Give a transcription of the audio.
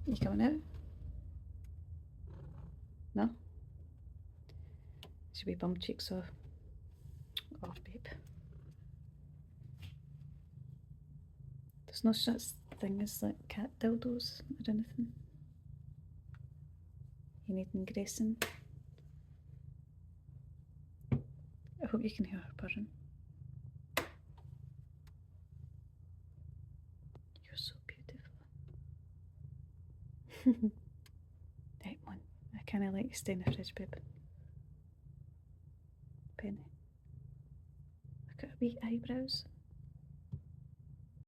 You coming out? No? Should we bum cheeks off? Oh, babe. There's no such thing as like cat dildos or anything. You need engracing. I hope you can hear her purring. You're so beautiful. Right, one. I kinda like you stay in the fridge, babe. Penny. Look at her wee eyebrows.